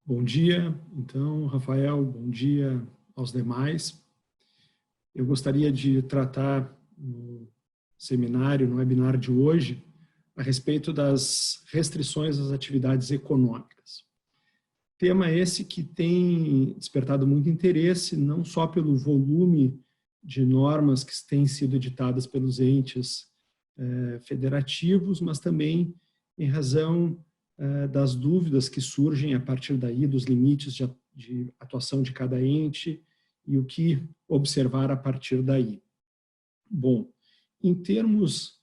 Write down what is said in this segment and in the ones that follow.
Bom dia, então, Rafael, bom dia aos demais. Eu gostaria de tratar no seminário, no webinar de hoje, a respeito das restrições às atividades econômicas. Tema esse que tem despertado muito interesse, não só pelo volume de normas que têm sido editadas pelos entes federativos, mas também em razão das dúvidas que surgem a partir daí, dos limites de atuação de cada ente e o que observar a partir daí. Bom, em termos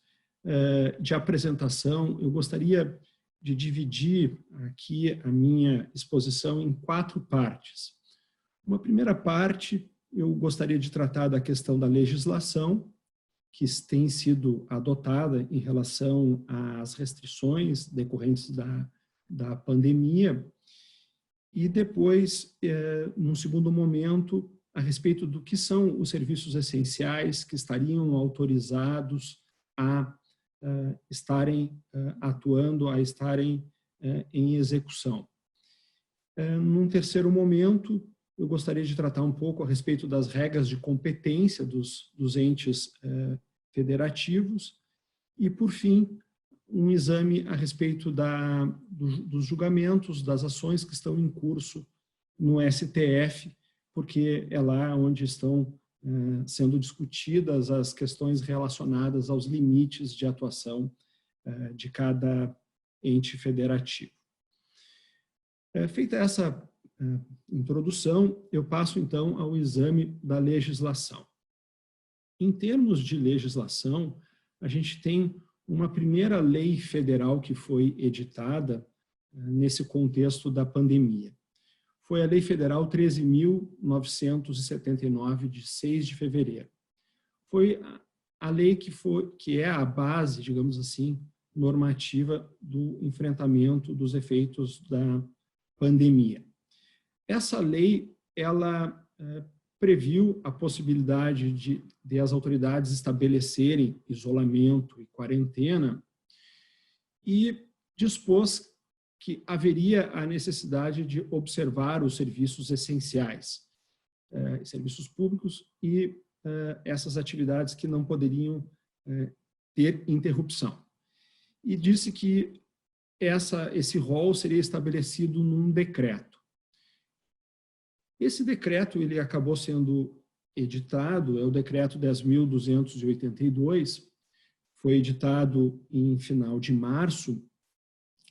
de apresentação, eu gostaria de dividir aqui a minha exposição em 4 partes. Uma primeira parte, eu gostaria de tratar da questão da legislação, que tem sido adotada em relação às restrições decorrentes da pandemia, e depois, num segundo momento, a respeito do que são os serviços essenciais que estariam autorizados a estarem atuando, a estarem em execução. Num terceiro momento, eu gostaria de tratar um pouco a respeito das regras de competência dos entes federativos e, por fim, um exame a respeito dos julgamentos, das ações que estão em curso no STF, porque é lá onde estão sendo discutidas as questões relacionadas aos limites de atuação de cada ente federativo. Feita essa introdução, eu passo então ao exame da legislação. Em termos de legislação, a gente tem uma primeira lei federal que foi editada nesse contexto da pandemia. Foi a Lei Federal 13.979, de 6 de fevereiro. Foi a lei que é a base, digamos assim, normativa do enfrentamento dos efeitos da pandemia. Essa lei, ela previu a possibilidade de as autoridades estabelecerem isolamento e quarentena e dispôs que haveria a necessidade de observar os serviços essenciais, serviços públicos e essas atividades que não poderiam ter interrupção. E disse que esse rol seria estabelecido num decreto. Esse decreto ele acabou sendo editado, é o decreto 10.282, foi editado em final de março,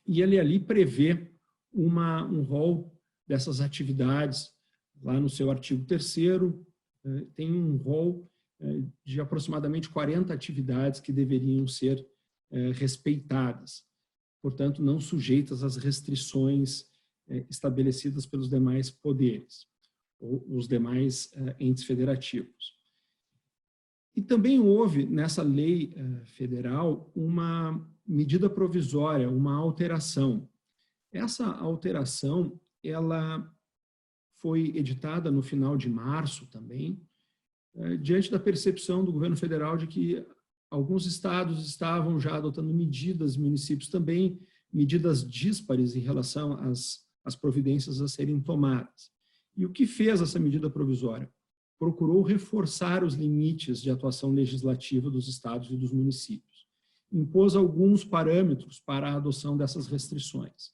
e ele ali prevê um rol dessas atividades, lá no seu artigo 3º, tem um rol de aproximadamente 40 atividades que deveriam ser respeitadas, portanto, não sujeitas às restrições estabelecidas pelos demais poderes, ou os demais entes federativos. E também houve, nessa lei federal, uma medida provisória, uma alteração. Essa alteração, ela foi editada no final de março também, diante da percepção do governo federal de que alguns estados estavam já adotando medidas, municípios também, medidas díspares em relação às providências a serem tomadas. E o que fez essa medida provisória? Procurou reforçar os limites de atuação legislativa dos estados e dos municípios. Impôs alguns parâmetros para a adoção dessas restrições.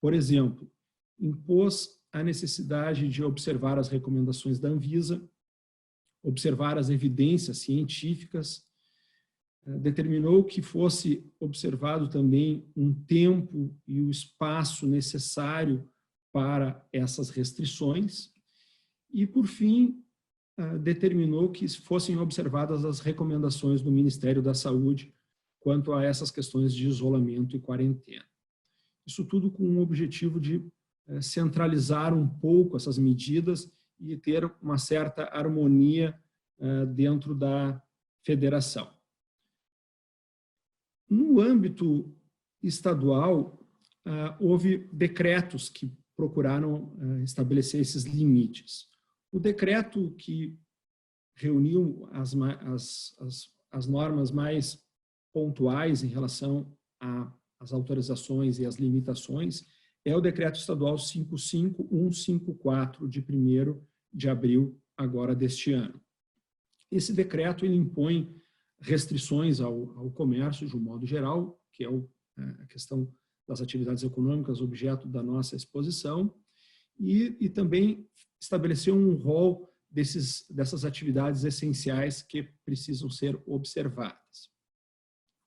Por exemplo, impôs a necessidade de observar as recomendações da Anvisa, observar as evidências científicas, determinou que fosse observado também um tempo e o espaço necessário para essas restrições e, por fim, determinou que fossem observadas as recomendações do Ministério da Saúde quanto a essas questões de isolamento e quarentena. Isso tudo com o objetivo de centralizar um pouco essas medidas e ter uma certa harmonia dentro da federação. No âmbito estadual, houve decretos que procuraram estabelecer esses limites. O decreto que reuniu as normas mais pontuais em relação às autorizações e às limitações é o Decreto Estadual 55154, de 1º de abril agora deste ano. Esse decreto ele impõe restrições ao comércio de um modo geral, que é a questão das atividades econômicas, objeto da nossa exposição, e também estabeleceu um rol dessas atividades essenciais que precisam ser observadas.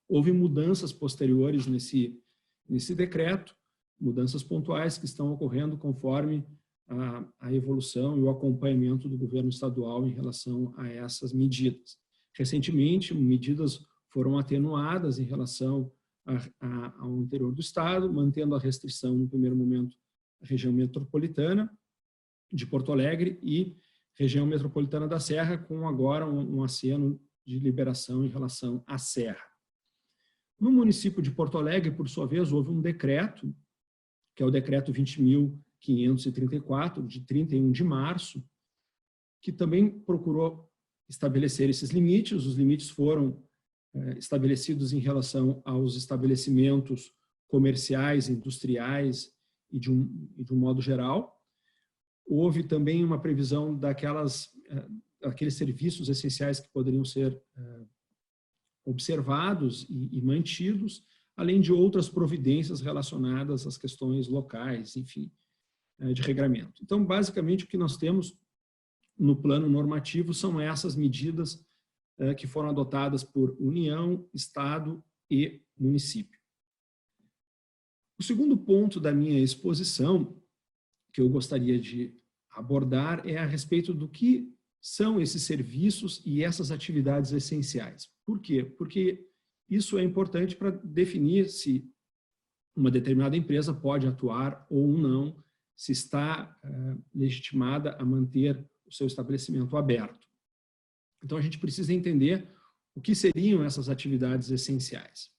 Houve mudanças posteriores nesse decreto, mudanças pontuais que estão ocorrendo conforme a evolução e o acompanhamento do governo estadual em relação a essas medidas. Recentemente, medidas foram atenuadas em relação ao interior do estado, mantendo a restrição, no primeiro momento, a região metropolitana de Porto Alegre e região metropolitana da Serra, com agora um aceno de liberação em relação à Serra. No município de Porto Alegre, por sua vez, houve um decreto, que é o decreto 20.534, de 31 de março, que também procurou estabelecer esses limites. Os limites foram estabelecidos em relação aos estabelecimentos comerciais, industriais e de um modo geral. Houve também uma previsão daqueles serviços essenciais que poderiam ser observados e mantidos, além de outras providências relacionadas às questões locais, enfim, de regramento. Então, basicamente, o que nós temos no plano normativo são essas medidas que foram adotadas por União, Estado e município. O segundo ponto da minha exposição, que eu gostaria de abordar, é a respeito do que são esses serviços e essas atividades essenciais. Por quê? Porque isso é importante para definir se uma determinada empresa pode atuar ou não, se está legitimada a manter o seu estabelecimento aberto. Então, a gente precisa entender o que seriam essas atividades essenciais.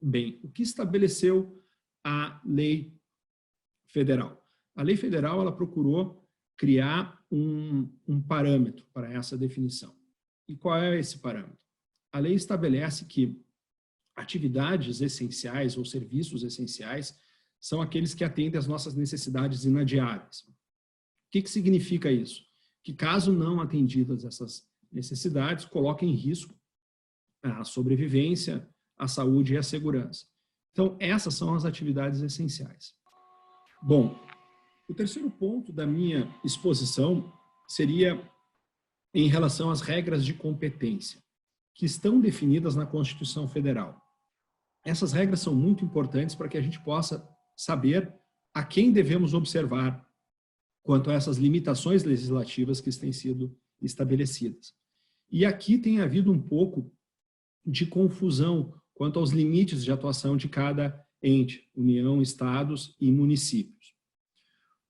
Bem, o que estabeleceu a lei federal? A lei federal ela procurou criar um parâmetro para essa definição. E qual é esse parâmetro? A lei estabelece que atividades essenciais ou serviços essenciais são aqueles que atendem às nossas necessidades inadiáveis. O que significa isso? Que caso não atendidas essas necessidades, coloquem em risco a sobrevivência, a saúde e a segurança. Então, essas são as atividades essenciais. Bom, o terceiro ponto da minha exposição seria em relação às regras de competência, que estão definidas na Constituição Federal. Essas regras são muito importantes para que a gente possa saber a quem devemos observar quanto a essas limitações legislativas que têm sido estabelecidas. E aqui tem havido um pouco de confusão quanto aos limites de atuação de cada ente, União, Estados e municípios.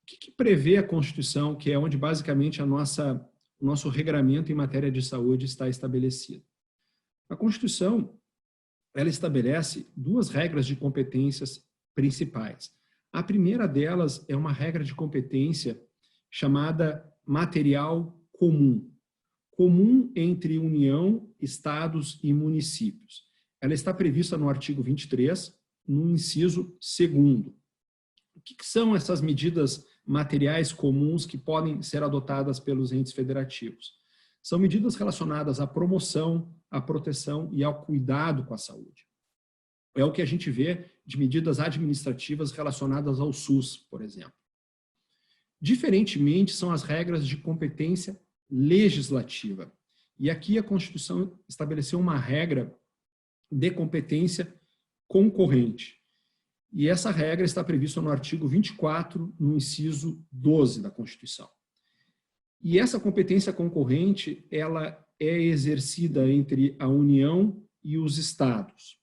O que prevê a Constituição, que é onde basicamente o nosso regramento em matéria de saúde está estabelecido? A Constituição, ela estabelece duas regras de competências principais. A primeira delas é uma regra de competência chamada material comum. Comum entre União, Estados e municípios. Ela está prevista no artigo 23, no inciso 2º. O que são essas medidas materiais comuns que podem ser adotadas pelos entes federativos? São medidas relacionadas à promoção, à proteção e ao cuidado com a saúde. É o que a gente vê de medidas administrativas relacionadas ao SUS, por exemplo. Diferentemente, são as regras de competência legislativa. E aqui a Constituição estabeleceu uma regra de competência concorrente. E essa regra está prevista no artigo 24, no inciso 12 da Constituição. E essa competência concorrente, ela é exercida entre a União e os Estados.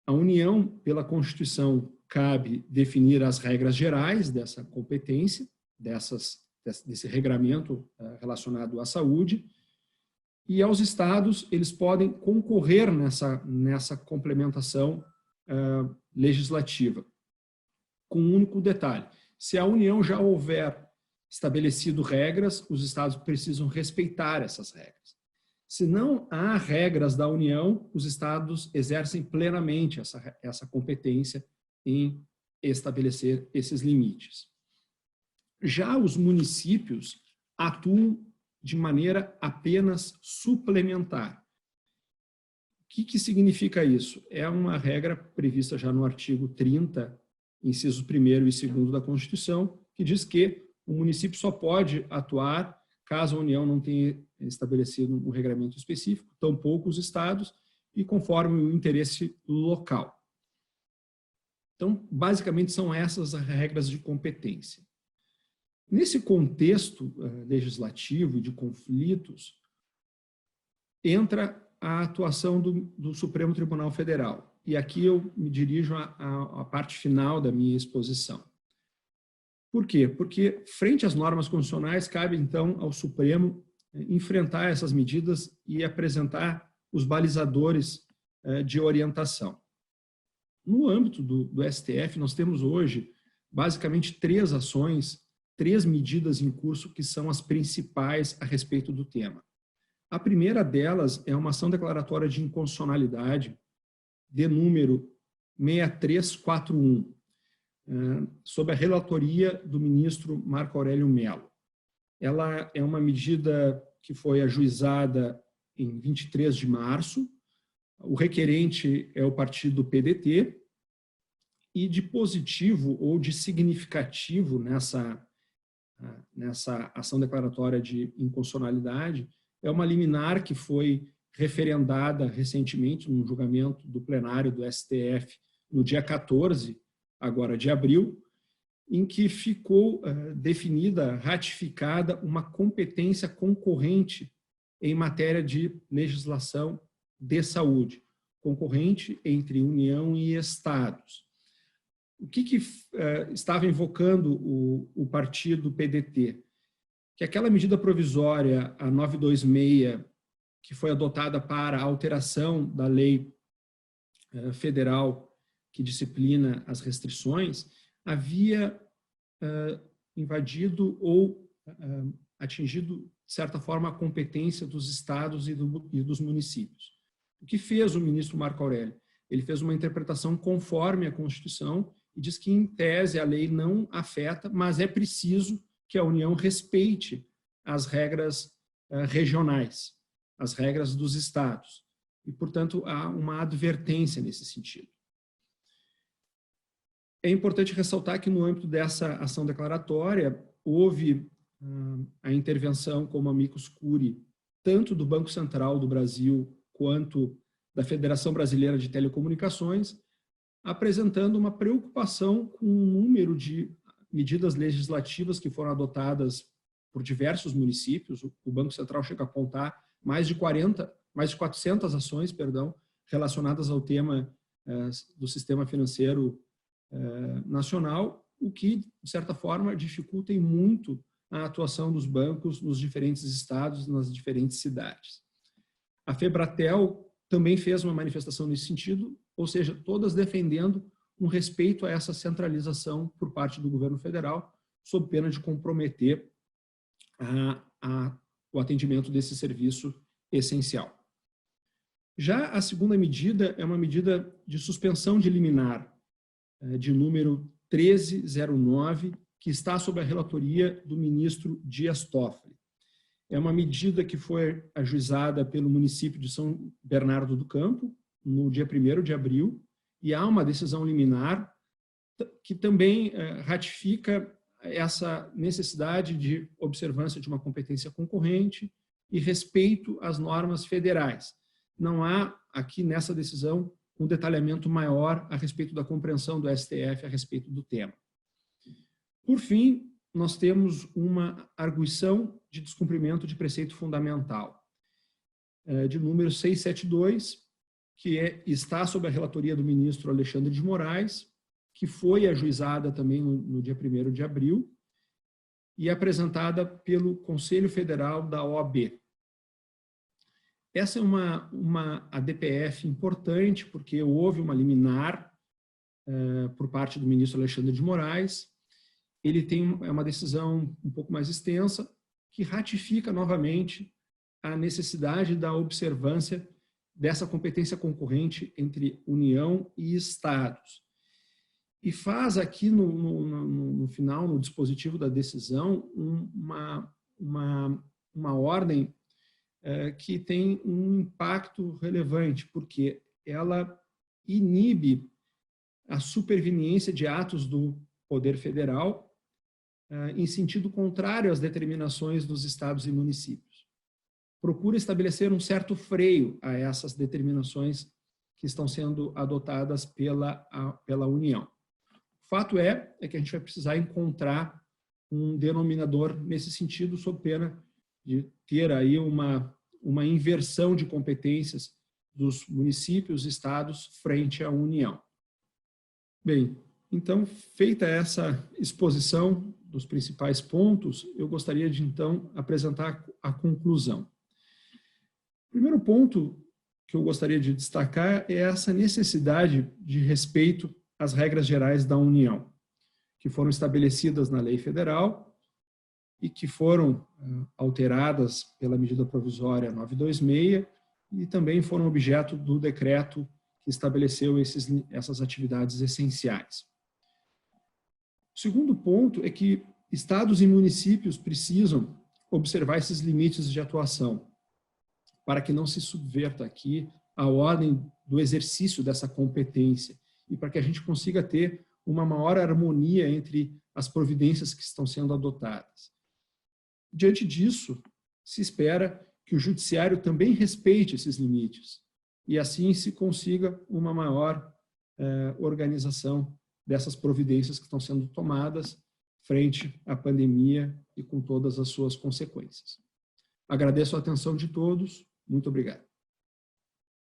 A União, pela Constituição, cabe definir as regras gerais dessa competência, desse regramento relacionado à saúde, e aos Estados, eles podem concorrer nessa complementação legislativa, com um único detalhe. Se a União já houver estabelecido regras, os Estados precisam respeitar essas regras. Se não há regras da União, os Estados exercem plenamente essa competência em estabelecer esses limites. Já os municípios atuam de maneira apenas suplementar. O que significa isso? É uma regra prevista já no artigo 30, incisos 1º e 2º da Constituição, que diz que o município só pode atuar caso a União não tenha estabelecido um regramento específico, tampouco os estados, e conforme o interesse local. Então, basicamente, são essas as regras de competência. Nesse contexto legislativo e de conflitos, entra a atuação do Supremo Tribunal Federal. E aqui eu me dirijo à parte final da minha exposição. Por quê? Porque, frente às normas constitucionais, cabe, então, ao Supremo enfrentar essas medidas e apresentar os balizadores de orientação. No âmbito do STF, nós temos hoje, basicamente, 3 ações, 3 medidas em curso que são as principais a respeito do tema. A primeira delas é uma ação declaratória de inconstitucionalidade de número 6341, sob a relatoria do ministro Marco Aurélio Mello. Ela é uma medida que foi ajuizada em 23 de março, o requerente é o partido PDT, e de positivo ou de significativo nessa ação declaratória de inconstitucionalidade é uma liminar que foi referendada recentemente num julgamento do plenário do STF no dia 14, agora de abril, em que ficou definida, ratificada uma competência concorrente em matéria de legislação de saúde, concorrente entre União e Estados. O que estava invocando o partido PDT? Que aquela medida provisória, a 926, que foi adotada para a alteração da lei federal que disciplina as restrições, havia invadido ou atingido, de certa forma, a competência dos estados e dos municípios. O que fez o ministro Marco Aurélio? Ele fez uma interpretação conforme a Constituição e diz que, em tese, a lei não afeta, mas é preciso que a União respeite as regras regionais, as regras dos estados. E, portanto, há uma advertência nesse sentido. É importante ressaltar que, no âmbito dessa ação declaratória, houve a intervenção como amicus curiae, tanto do Banco Central do Brasil quanto da Federação Brasileira de Telecomunicações, apresentando uma preocupação com o número de medidas legislativas que foram adotadas por diversos municípios. O Banco Central chega a apontar mais de 400 ações, relacionadas ao tema do sistema financeiro nacional, o que, de certa forma, dificulta muito a atuação dos bancos nos diferentes estados, nas diferentes cidades. A Febratel também fez uma manifestação nesse sentido, ou seja, todas defendendo um respeito a essa centralização por parte do governo federal, sob pena de comprometer o atendimento desse serviço essencial. Já a segunda medida é uma medida de suspensão de liminar, de número 1309, que está sob a relatoria do ministro Dias Toffoli. É uma medida que foi ajuizada pelo município de São Bernardo do Campo, no dia 1º de abril, e há uma decisão liminar que também ratifica essa necessidade de observância de uma competência concorrente e respeito às normas federais. Não há aqui nessa decisão um detalhamento maior a respeito da compreensão do STF a respeito do tema. Por fim, nós temos uma arguição de descumprimento de preceito fundamental, de número 672, que está sob a relatoria do ministro Alexandre de Moraes, que foi ajuizada também no dia 1º de abril e apresentada pelo Conselho Federal da OAB. Essa é uma ADPF importante, porque houve uma liminar por parte do ministro Alexandre de Moraes. Ele tem uma decisão um pouco mais extensa, que ratifica novamente a necessidade da observância dessa competência concorrente entre União e Estados. e faz aqui no final, no dispositivo da decisão, uma ordem que tem um impacto relevante, porque ela inibe a superveniência de atos do Poder Federal em sentido contrário às determinações dos estados e municípios. Procura estabelecer um certo freio a essas determinações que estão sendo adotadas pela União. O fato é que a gente vai precisar encontrar um denominador nesse sentido, sob pena de ter aí uma inversão de competências dos municípios e estados frente à União. Bem, então, feita essa exposição dos principais pontos, eu gostaria de, então, apresentar a conclusão. O primeiro ponto que eu gostaria de destacar é essa necessidade de respeito às regras gerais da União, que foram estabelecidas na Lei Federal e que foram alteradas pela medida provisória 926 e também foram objeto do decreto que estabeleceu essas atividades essenciais. O segundo ponto é que estados e municípios precisam observar esses limites de atuação, para que não se subverta aqui a ordem do exercício dessa competência e para que a gente consiga ter uma maior harmonia entre as providências que estão sendo adotadas. Diante disso, se espera que o judiciário também respeite esses limites e assim se consiga uma maior organização dessas providências que estão sendo tomadas frente à pandemia e com todas as suas consequências. Agradeço a atenção de todos. Muito obrigado.